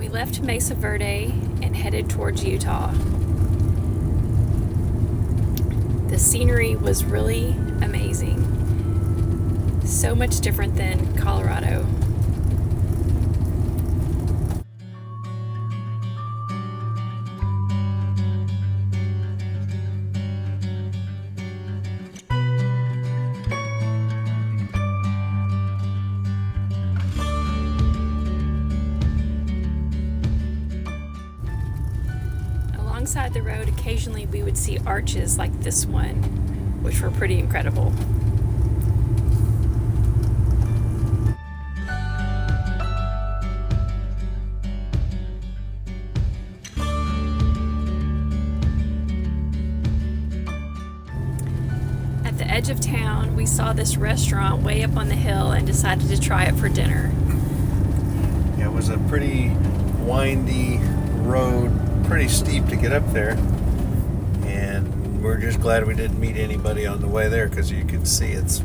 We left Mesa Verde and headed towards Utah. The scenery was really amazing. So much different than Colorado. Alongside the road, occasionally we would see arches like this one, which were pretty incredible. At the edge of town, we saw this restaurant way up on the hill and decided to try it for dinner. Yeah, it was a pretty windy road, pretty steep to get up there, and we're just glad we didn't meet anybody on the way there, because you can see it's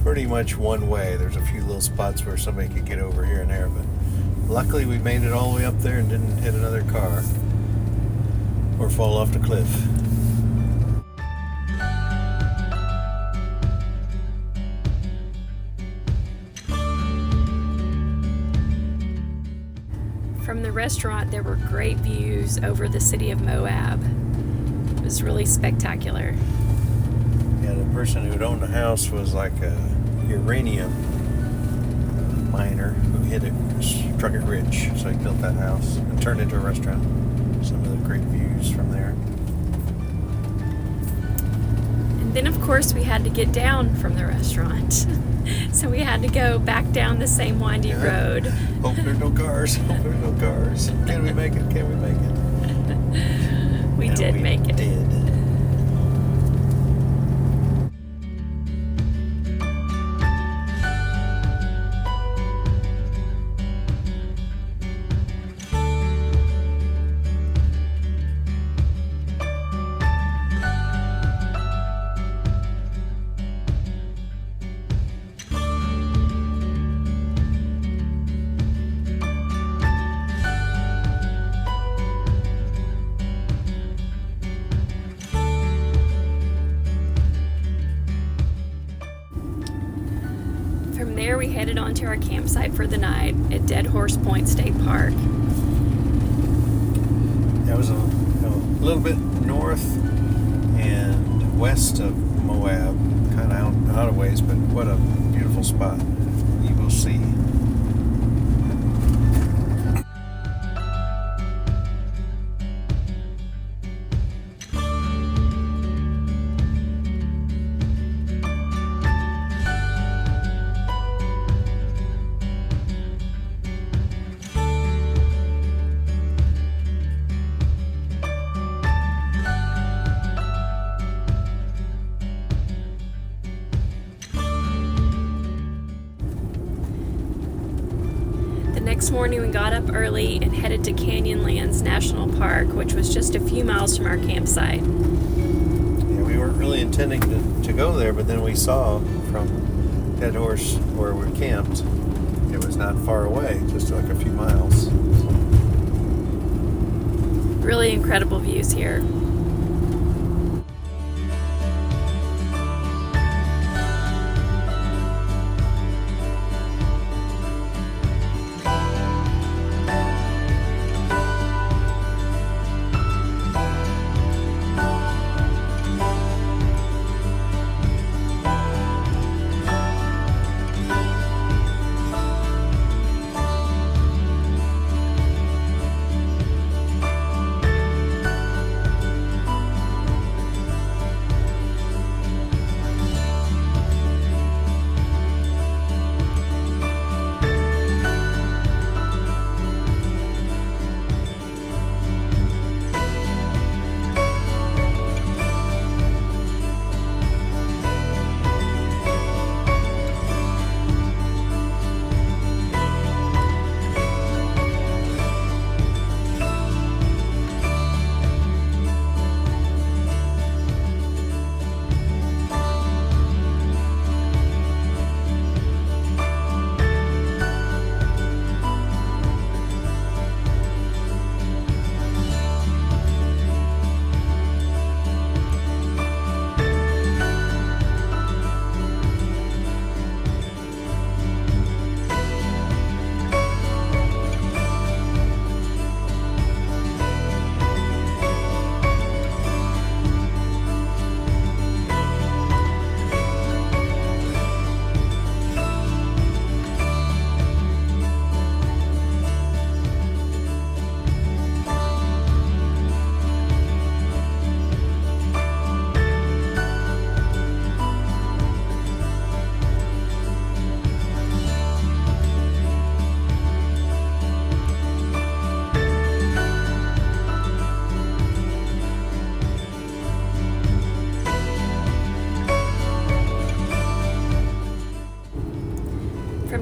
pretty much one way. There's a few little spots where somebody could get over here and there, but luckily we made it all the way up there and didn't hit another car or fall off the cliff. From the restaurant, there were great views over the city of Moab. It was really spectacular. Yeah, the person who owned the house was like a uranium miner who hit it, struck it rich, so he built that house and turned it into a restaurant. Some of the great views from there. And then, of course, we had to get down from the restaurant. So we had to go back down the same windy road. Hope there's no cars. Hope there's no cars. Can we make it? Can we make it? We did make it. Did. From there, we headed on to our campsite for the night at Dead Horse Point State Park. That was a little bit north and west of Moab, kind of out of ways, but what a beautiful spot. You will see. Next morning, we got up early and headed to Canyonlands National Park, which was just a few miles from our campsite. Yeah, we weren't really intending to go there, but then we saw from Dead Horse where we camped, it was not far away, just like a few miles. Really incredible views here.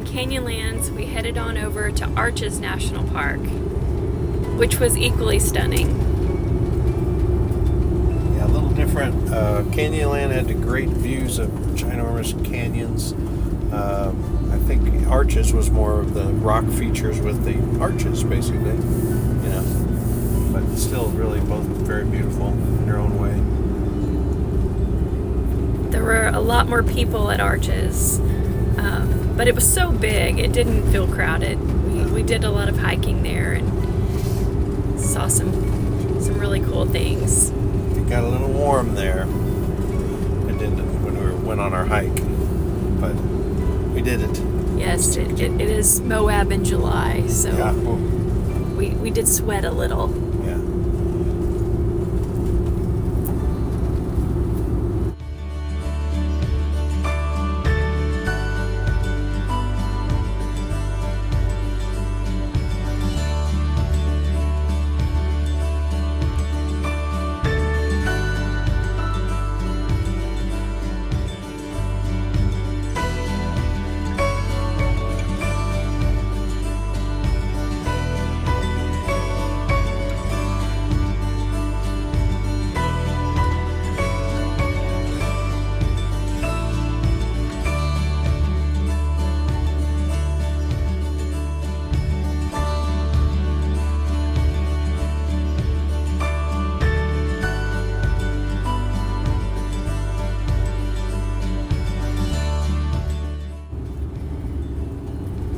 Canyonlands, we headed on over to Arches National Park, which was equally stunning. Yeah, a little different. Canyonland had the great views of ginormous canyons. I think Arches was more of the rock features with the arches, basically. You know, but still, really both very beautiful in their own way. There were a lot more people at Arches, but it was so big it didn't feel crowded. We did a lot of hiking there and saw some really cool things. It got a little warm there. It didn't when we went on our hike, but we did it. Yes, it is Moab in July, so Yeah. Oh, we did sweat a little. yeah.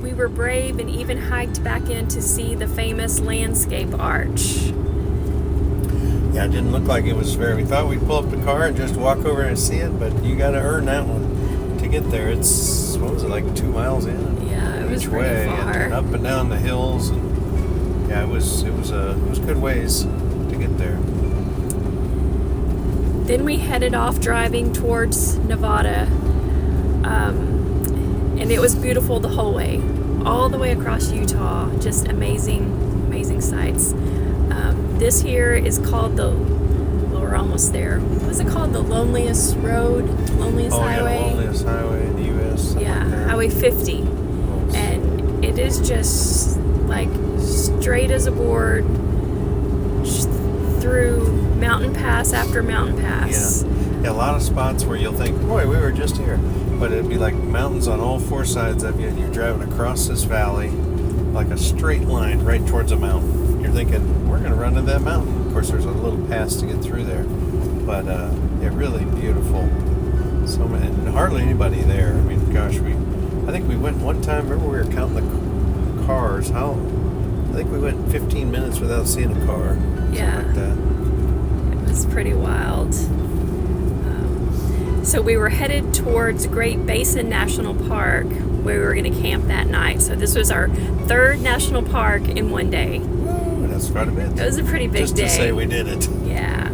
We were brave and even hiked back in to see the famous landscape arch. Yeah, it didn't look like it was very. We thought we'd pull up the car and just walk over and see it, but you got to earn that one to get there. It's, what was it, like 2 miles in? Yeah, it was Each pretty way, far. and up and down the hills, and yeah, it was good ways to get there. Then we headed off driving towards Nevada, and it was beautiful the whole way, all the way across Utah. Just amazing sights. This here is called well, we're almost there. What's it called? The loneliest road, loneliest highway. Yeah, the loneliest highway in the U.S. Yeah, like that. Highway 50, and it is just like straight as a board through mountain pass after mountain pass. Yeah, a lot of spots where you'll think, boy, we were just here. But it'd be like mountains on all four sides of you, and you're driving across this valley like a straight line right towards a mountain. You're thinking, we're going to run to that mountain. Of course, there's a little pass to get through there. But, yeah, really beautiful. And hardly anybody there. I mean, gosh, I think we went one time, remember we were counting the cars. I think we went 15 minutes without seeing a car. Yeah. Something like that. It was pretty wild. So we were headed towards Great Basin National Park, where we were going to camp that night. So this was our third national park in one day. Woo, that's quite a bit. It was a pretty big Just day. to say we did it. Yeah.